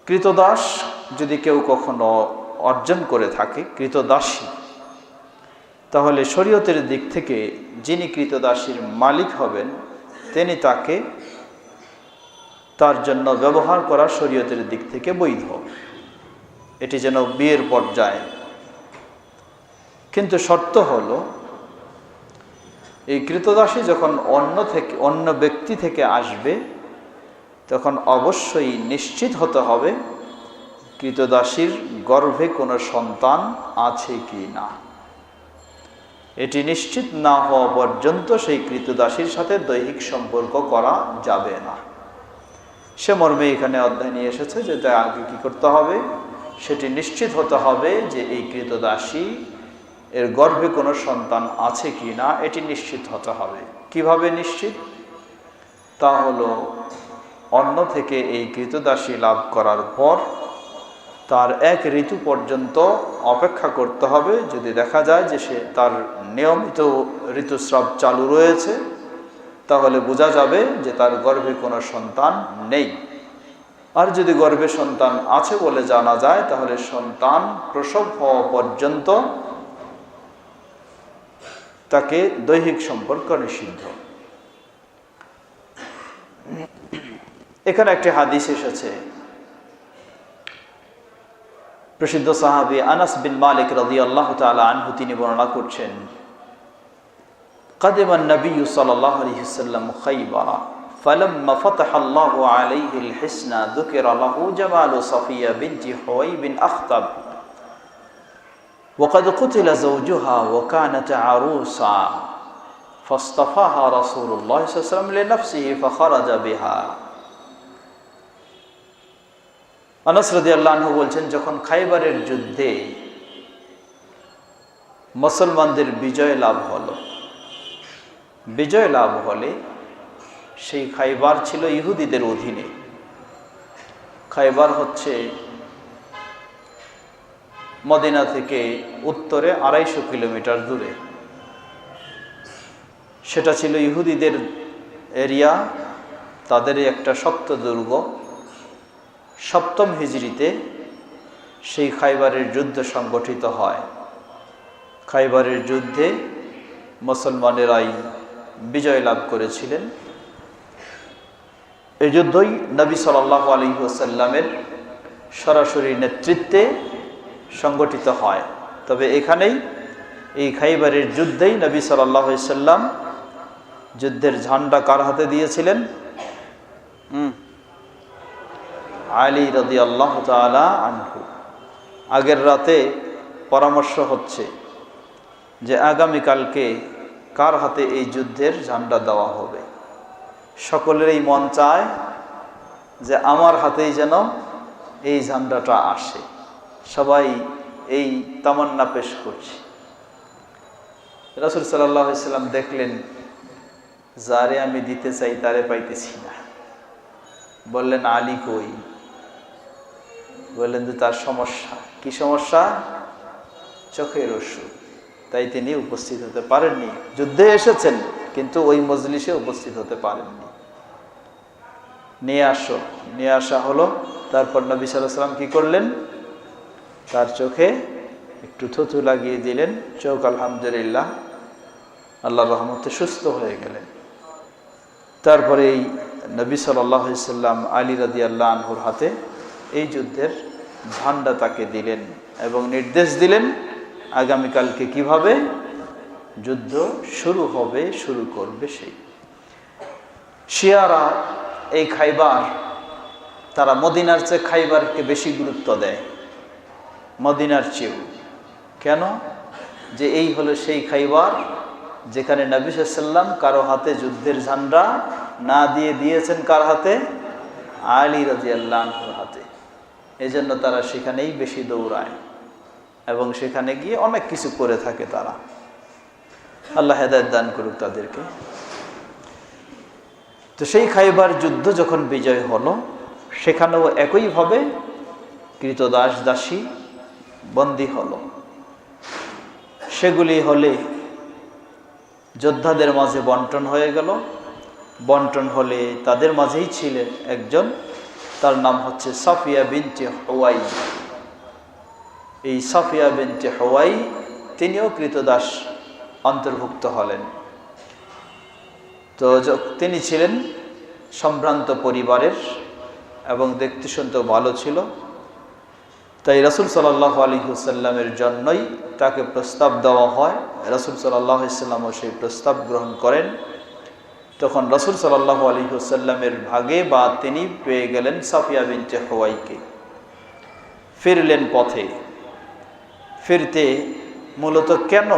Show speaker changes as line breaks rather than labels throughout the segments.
কৃতদাস যদি কেউ কখনো অর্জন করে থাকে, কৃতদাসী, তাহলে শরীয়তের দিক থেকে যিনি কৃতদাসীর মালিক হবেন তিনি তাকে তার জন্য ব্যবহার করা শরীয়তের দিক থেকে বৈধ, এটি যেন বিয়ের পর্যায়ে। কিন্তু শর্ত হলো এই কৃতদাসী যখন অন্য ব্যক্তি থেকে আসবে তখন অবশ্যই নিশ্চিত হতে হবে কৃতদাসীর গর্ভে কোনো সন্তান আছে কি না। এটি নিশ্চিত না হওয়া পর্যন্ত সেই কৃতদাসীর সাথে দৈহিক সম্পর্ক করা যাবে না। সে মর্মে এখানে অধ্যায় নিয়ে এসেছে যে তার আগে কি করতে হবে, সেটি নিশ্চিত হতে হবে যে এই কৃতদাসী এর গর্ভে কোনো সন্তান আছে কি না, এটি নিশ্চিত হতে হবে। কিভাবে নিশ্চিত? তা হলো অন্য থেকে এই কৃতদাসী লাভ করার পর তার 1 ঋতু পর্যন্ত অপেক্ষা করতে হবে। যদি দেখা যায় যে সে তার নিয়মিত ঋতুস্রাব চালু রয়েছে তাহলে বোঝা যাবে যে তার গর্ভে কোনো সন্তান নেই। আর যদি গর্ভে সন্তান আছে বলে জানা যায় তাহলে সন্তান প্রসব হওয়া পর্যন্ত তাকে দৈহিক সম্পর্ক নিষিদ্ধ। এখানে একটি হাদিস এসেছে, প্রসিদ্ধ সাহাবী আনাস বিন মালিক রাদিয়াল্লাহু তাআলা আনহু তিনি বর্ণনা করছেন, قدم النبي صلى الله عليه وسلم خيبر فلما فتح الله عليه الحسن ذكر له جمال صفية بنت حوي بن أخطب وقد قتل زوجها وكانت عروسا فاصطفاها رسول الله صلى الله عليه وسلم لنفسه فخرج بها। আনাস রাদিয়াল্লাহু আনহু বলছেন, যখন খাইবারের যুদ্ধে মুসলমানদের বিজয় লাভ হলো, বিজয় লাভ হলে সেই খাইবার ছিল ইহুদিদের অধীনে। খাইবার হচ্ছে মদিনা থেকে উত্তরে 250 কিলোমিটার দূরে। সেটা ছিল ইহুদিদের এরিয়া, তাদেরই একটা শক্ত দুর্গ। 7ম হিজরিতে সেই খাইবারের যুদ্ধ সংগঠিত হয়। খাইবারের যুদ্ধে মুসলমানেরাই বিজয় লাভ করেছিলেন। এই যুদ্ধই নবী সাল্লাল্লাহু আলাইহি ওয়াসাল্লামের সরাসরি নেতৃত্বে সংগঠিত হয়। তবে এখানেই এই খাইবারের যুদ্ধেই নবী সাল্লাল্লাহু আলাইহি ওয়াসাল্লাম যুদ্ধের ঝান্ডা কার হাতে দিয়েছিলেন? আলী রাদিয়াল্লাহু তাআলা আনহু। আগের রাতে পরামর্শ হচ্ছে যে আগামীকালকে কার হাতে এই যুদ্ধের ঝান্ডা দেওয়া হবে। সকলেরই মন চায় যে আমার হাতেই যেন এই ঝান্ডাটা আসে। সবাই এই তামান্না পেশ করছে। রাসূল সাল্লাল্লাহু আলাইহি ওয়াসাল্লাম দেখলেন যারে আমি দিতে চাই তারে পাইতেছি না। বললেন, আলী কই? বললেন যে তার সমস্যা। কি সমস্যা? চোখের অসুখ, তাই তিনি উপস্থিত হতে পারেননি। যুদ্ধে এসেছেন কিন্তু ওই মজলিসে উপস্থিত হতে পারেননি। নিয়ে আসা হলো। তারপর নবী সাল্লাল্লাহু আলাইহি ওয়াসাল্লাম কি করলেন? তার চোখে একটু থুথু লাগিয়ে দিলেন। চোখ আলহামদুলিল্লাহ আল্লাহর রহমতে সুস্থ হয়ে গেলেন। তারপরে এই নবী সাল্লাল্লাহু আলাইহি ওয়াসাল্লাম আলী রাদিয়াল্লাহু আনহুর হাতে এই যুদ্ধের ঝান্ডা তাকে দিলেন এবং নির্দেশ দিলেন আগামীকালকে কিভাবে যুদ্ধ শুরু হবে, শুরু করবে সেই। শিয়ারা এই খাইবার, তারা মদিনার চেয়ে খাইবারকে বেশি গুরুত্ব দেয়, মদিনার চেয়েও। কেন? যে এই হলো সেই খাইবার যেখানে নবী সাল্লাল্লাহু আলাইহি ওয়াসাল্লাম কারো হাতে যুদ্ধের ঝান্ডা না দিয়ে দিয়েছেন কার হাতে? আলী রাদিয়াল্লাহু আনহুর হাতে। এজন্য তারা সেখানেই বেশি দৌড়ায় এবং সেখানে গিয়ে অনেক কিছু করে থাকে তারা। আল্লাহ হেদায়েত দান করুক তাদেরকে। তো সেই খাইবার যুদ্ধ যখন বিজয় হলো, সেখানেও একইভাবে কৃতদাস দাসী বন্দী হলো। সেগুলি হলে যোদ্ধাদের মাঝে বন্টন হয়ে গেল। বন্টন হলে তাদের মাঝেই ছিলেন একজন তার নাম হচ্ছে সাফিয়া বিনতে হুয়াই। এই সাফিয়া বিনতে হুয়াই তিনিও কৃতদাস অন্তর্ভুক্ত হলেন। তো তিনি ছিলেন সম্ভ্রান্ত পরিবারের এবং দেখতে শুনতে ভালো ছিল। তাই রাসূল সাল্লাল্লাহু আলাইহি ওয়াসাল্লামের জন্যই তাকে প্রস্তাব দেওয়া হয়। রাসূল সাল্লাল্লাহু আলাইহি ওয়াসাল্লামও সেই প্রস্তাব গ্রহণ করেন। তখন রাসূল সাল্লাল্লাহু আলাইহি ওয়াসাল্লামের ভাগে বা তিনি পেয়ে গেলেন সাফিয়া বিনতে হুয়াইকে। ফিরলেন পথে। ফিরতে মূলত কেন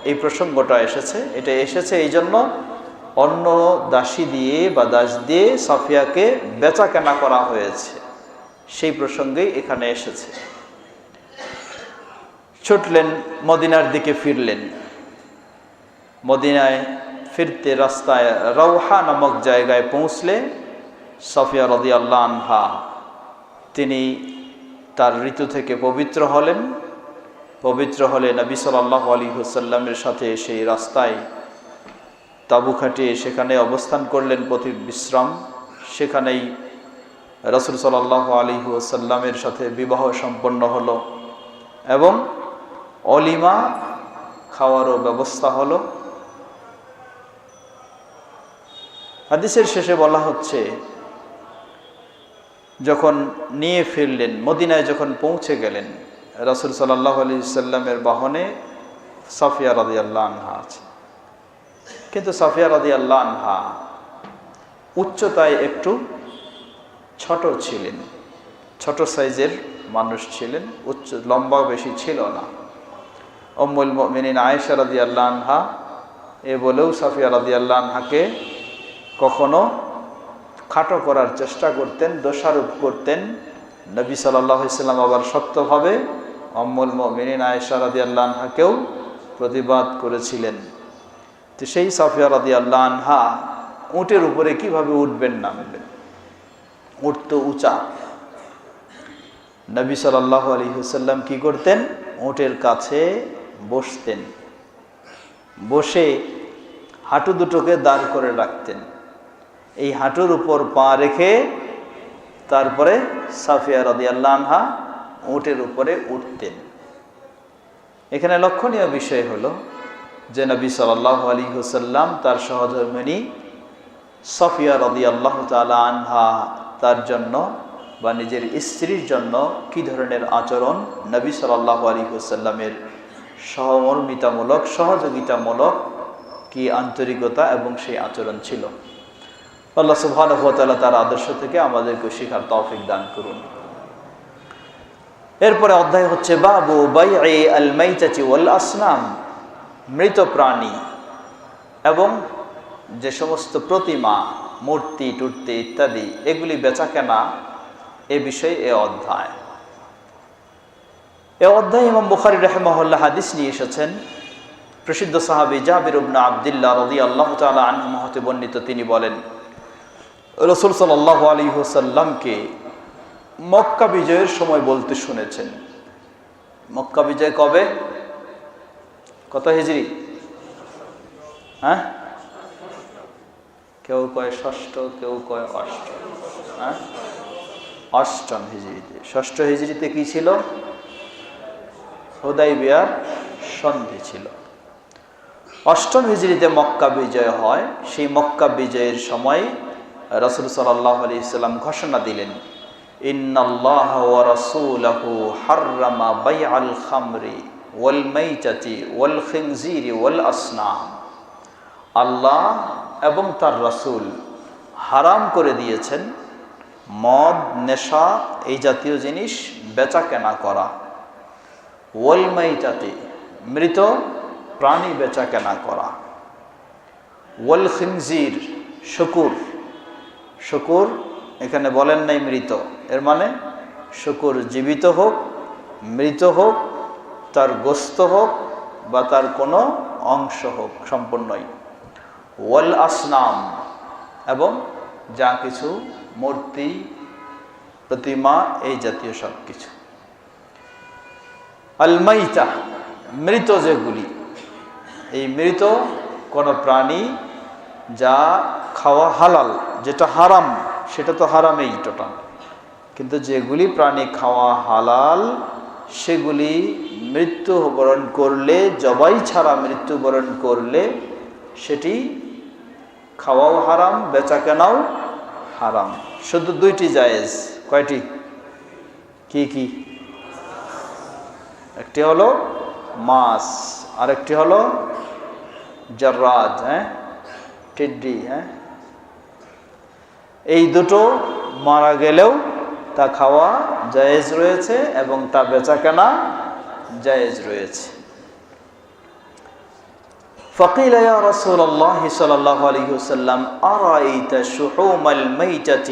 এই প্রসঙ্গটা এসেছে? এটা এসেছে এই জন্য, অন্য দাসী দিয়ে বা দাস দিয়ে সাফিয়াকে বেচা কেনা করা হয়েছে, সেই প্রসঙ্গেই এখানে এসেছে। ছুটলেন, মদিনার দিকে ফিরলেন। মদিনায় ফিরতে রাস্তায় রওহা নামক জায়গায় পৌঁছলে সাফিয়া রাদিয়াল্লাহু আনহা তিনি তার ঋতু থেকে পবিত্র হলেন। পবিত্র হলে নবী সাল্লাল্লাহু আলাইহি ওয়াসাল্লামের সাথে সেই রাস্তায় তাঁবু খাটিয়ে সেখানে অবস্থান করলেন প্রতি বিশ্রাম। সেখানেই রাসূল সাল্লাল্লাহু আলাইহি ওয়াসাল্লামের সাথে বিবাহ সম্পন্ন হলো এবং অলিমা খাওয়ারও ব্যবস্থা হলো। হাদিসের শেষে বলা হচ্ছে, যখন নিয়ে ফিরলেন, মদিনায় যখন পৌঁছে গেলেন, রাসূল সাল্লাল্লাহু আলাইহি ওয়াসাল্লামের বাহনে সাফিয়া রাদিয়াল্লাহু আনহা আছে। কিন্তু সাফিয়া রাদিয়াল্লাহু আনহা উচ্চতায় একটু ছোট ছিলেন, ছোট সাইজের মানুষ ছিলেন, লম্বা বেশি ছিল না। উম্মুল মুমিনিন আয়েশা রাদিয়াল্লাহু আনহা এ বলেও সাফিয়া রাদিয়াল্লাহু আনহাকে কখনো খাটো করার চেষ্টা করতেন, দোষারোপ করতেন। নবী সাল্লাল্লাহু আলাইহি ওয়াসাল্লাম আবার সত্যভাবে উম্মুল মুমিনিন আয়েশা রাদিয়াল্লাহু আনহাকেও প্রতিবাদ করেছিলেন। তো সেই সাফিয়া রাদিয়াল্লাহু আনহা উটের উপরে কিভাবে উঠবেন, নামবেন? উট তো উঁচা। নবী সাল্লাল্লাহু আলাইহি ওয়াসাল্লাম কি করতেন? উটের কাছে বসতেন, বসে হাঁটু দুটোকে দাঁড় করে রাখতেন। এই হাঁটুর উপর পা রেখে তারপরে সাফিয়া রাদিয়াল্লাহু আনহা উটের উপরে উঠতেন। এখানে লক্ষণীয় বিষয় হলো যে নবী সাল্লাল্লাহু আলাইহি ওয়াসাল্লাম তার সহধর্মিণী সাফিয়া রাদিয়াল্লাহু তাআলা আনহা তার জন্য বা নিজের স্ত্রীর জন্য কি ধরনের আচরণ, নবী সাল্লাল্লাহু আলাইহি ওয়াসাল্লামের সহমর্মিতামূলক, সহযোগিতামূলক কি আন্তরিকতা এবং সেই আচরণ ছিল। আল্লাহ সুবহানাহু ওয়া তাআলা তার আদর্শ থেকে আমাদেরকে শিখার তৌফিক দান করুন। এরপরে অধ্যায় হচ্ছে বাবু বাই'i আল মাইতাতি ওয়াল আসনাম, মৃত প্রাণী এবং যে সমস্ত প্রতিমা, মূর্তি টুর্তি ইত্যাদি এগুলি বেচা কেনা, এ বিষয়ে এ অধ্যায়। এ অধ্যায় ইমাম বুখারী রাহিমাহুল্লাহ হাদিস নিয়ে এসেছেন। প্রসিদ্ধ সাহাবী জাবির ইবনে আব্দুল্লাহ রাদিয়াল্লাহু তাআলা আনহু হতে বর্ণিত, তিনি বলেন রাসূল সাল্লাল্লাহু আলাইহি ওয়াসাল্লামকে মক্কা বিজয়ের সময় বলতে শুনেছেন। মক্কা বিজয় কবে, কত হিজরি? হ্যাঁ, কেউ কয় ষষ্ঠ, কেউ কয় অষ্টম। হ্যাঁ, অষ্টম হিজরিতে। ষষ্ঠ হিজরিতে কি ছিল? হুদাইবিয়ার সন্ধি ছিল। অষ্টম হিজরিতে মক্কা বিজয় হয়। সেই মক্কা বিজয়ের সময় রাসূল সাল্লাল্লাহু আলাইহি ওয়াসাল্লাম ঘোষণা দিলেন, ইন্নাল্লাহা ওয়া রাসূলাহু হাররামা বাইআল খামরি ওয়াল মাইতাতি ওয়াল খিনজিরি ওয়াল আসনাম। আল্লাহ এবং তার রাসূল হারাম করে দিয়েছেন মদ, নেশা, এই জাতীয় জিনিস বেচা কেনা করা। ওয়াল মাইতাতি, মৃত প্রাণী বেচা কেনা করা। ওয়াল খিনজির, শুকুর। শুকুর এখানে বলেন নাই মৃত, এর মানে শুকুর জীবিত হোক, মৃত হোক, তার গোস্ত হোক বা তার কোনো অংশ হোক, সম্পূর্ণই। ওয়াল আসনাম, এবং যা কিছু মূর্তি, প্রতিমা, এই জাতীয় সব কিছু। আল মাইতা, মৃত যেগুলি, এই মৃত কোন প্রাণী যা খাওয়া হালাল, যেটা হারাম সেটা তো হারামেই টোটাল। কিন্তু যেগুলি প্রাণী খাওয়া হালাল সেগুলি মৃত্যুবরণ করলে, জবাই ছাড়া মৃত্যুবরণ করলে সেটি খাওয়াও হারাম, বেচা কেনাও হারাম। শুধু দুইটি জায়েজ। কয়টি? কি কি? একটি হলো মাছ, আরেকটি হলো জাররাদ, টিড্ডি। এই দুটো মারা গেলেও তা খাওয়া জায়েজ রয়েছে এবং তা বেচা কেনা জায়েজ রয়েছে। فقيل يا رسول الله صلى الله عليه وسلم أرأيت شحوم الميتة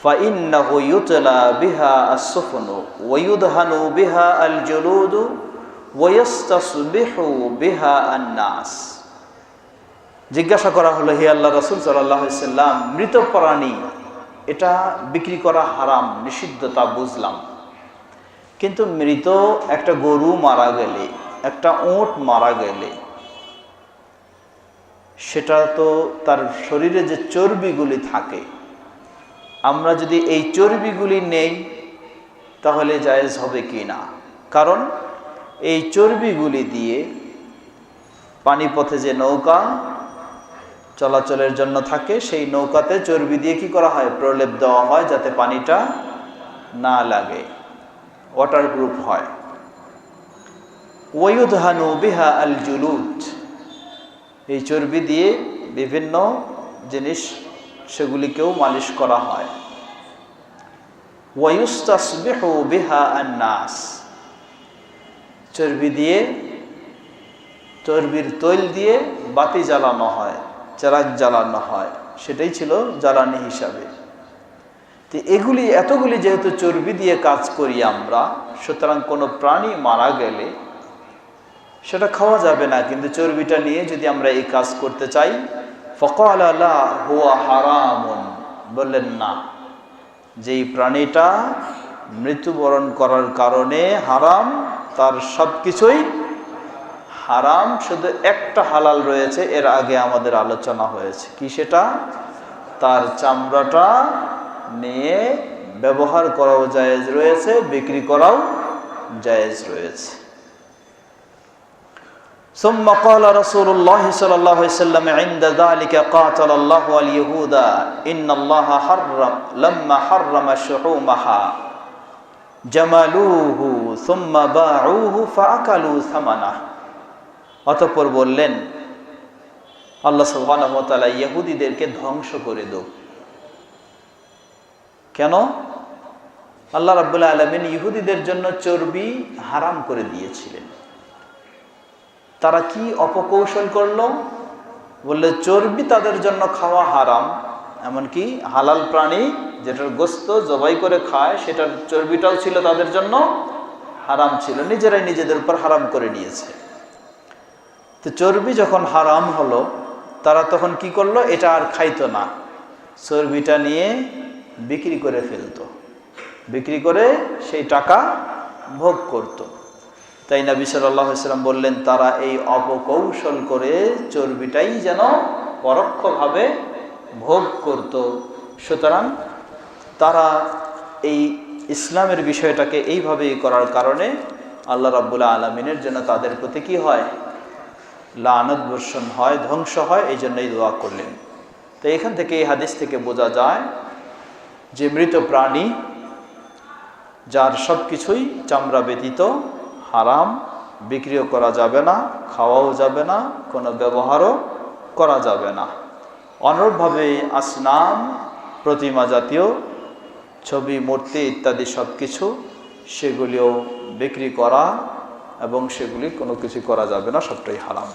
فإنه يتلى بها السفن ويدهن بها الجلود ويستصبح بها الناس। জিজ্ঞাসা করা হলো, হে আল্লাহ রাসূল সাল্লাল্লাহু আলাইহি সাল্লাম, মৃত প্রাণী এটা বিক্রি করা হারাম, নিষিদ্ধ, তা বুঝলাম, কিন্তু মৃত একটা গরু মারা গেলে, একটা উট মারা গেলে, সেটা তো তার শরীরে যে চর্বিগুলি থাকে, আমরা যদি এই চর্বিগুলি নেই তাহলে জায়েজ হবে কি না? কারণ এই চর্বিগুলি দিয়ে পানিপথে যে নৌকা চলাচলের জন্য থাকে, সেই নৌকাতে চর্বি দিয়ে কি করা হয়? প্রলেপ দেওয়া হয়, যাতে পানিটা না লাগে, ওয়াটারপ্রুফ হয়। ওয়ায়ুদহানু বিহা আল জুলুদ, এই চর্বি দিয়ে বিভিন্ন জিনিস সেগুলিকেও মালিশ করা হয়। ওয়ায়ুস্তাসবিহু বিহা আন-নাস, চর্বি দিয়ে, চর্বির তৈল দিয়ে বাতি জ্বালানো হয়, চেরাগ জ্বালানো হয়, সেটাই ছিল জ্বালানি হিসাবে। তো এগুলি এতগুলি যেহেতু চর্বি দিয়ে কাজ করি আমরা, সুতরাং কোনো প্রাণী মারা গেলে সেটা খাওয়া যাবে না, কিন্তু চর্বিটা নিয়ে যদি আমরা এই কাজ করতে চাই, ফাকালা লা হুয়া হারামুন, বললেন না, যেই প্রাণীটা মৃত্যুবরণ করার কারণে হারাম, তার সব কিছুই হারাম, শুধু একটা হালাল রয়েছে, এর আগে আমাদের আলোচনা হয়েছে। কি সেটা? তার চামড়াটা নিয়ে ব্যবহার করাও জায়েজ রয়েছে, বিক্রি করাও জায়েজ রয়েছে। ثم قال رسول الله صلى الله عليه وسلم عند ذلك قاتل الله اليهود إن الله حرم لما حرم شحومها جملوه ثم باعوه فأكلوا ثمنه। অতঃপর বললেন, আল্লাহ সুবহানাহু ওয়া তাআলা ইহুদিদেরকে ধ্বংস করে দাও। কেন? আল্লাহ রাব্বুল আলামিন ইহুদিদের জন্য চর্বি হারাম করে দিয়েছিলেন। তারা কি অপকৌশল করলো? বললে চর্বি তাদের জন্য খাওয়া হারাম, এমনকি হালাল প্রাণী যেটার গোশত জবাই করে খায় সেটার চর্বিটাও ছিল তাদের জন্য হারাম ছিল, নিজেরাই নিজেদের উপর হারাম করে নিয়েছে। তো চর্বি যখন হারাম হলো, তারা তখন কি করলো? এটা আর খাইতো না, চর্বিটা নিয়ে বিক্রি করে ফেলতো, বিক্রি করে সেই টাকা ভোগ করত। তাই নবী সাল্লাল্লাহু আলাইহি ওয়াসাল্লাম বললেন, তারা এই অপকৌশল করে চর্বিটাই যেন পরোক্ষভাবে ভোগ করত। সুতরাং তারা এই ইসলামের বিষয়টাকে এইভাবেই করার কারণে আল্লাহ রাব্বুল আলামিনের জন্য তাদের প্রতি কি হয়? লানত বর্ষণ হয়, ধ্বংস হয়। এই জন্যই দোয়া করলেন। তো এখান থেকে, এই হাদিস থেকে বোঝা যায় যে মৃত প্রাণী যার সব কিছুই চামড়া ব্যতীত হারাম, বিক্রিও করা যাবে না, খাওয়াও যাবে না, কোনো ব্যবহারও করা যাবে না। অনুরূপভাবে আসনাম, প্রতিমা জাতীয় ছবি, মূর্তি ইত্যাদি সব কিছু, সেগুলিও বিক্রি করা এবং সেগুলি কোনো কিছু করা যাবে না, সবটাই হারাম।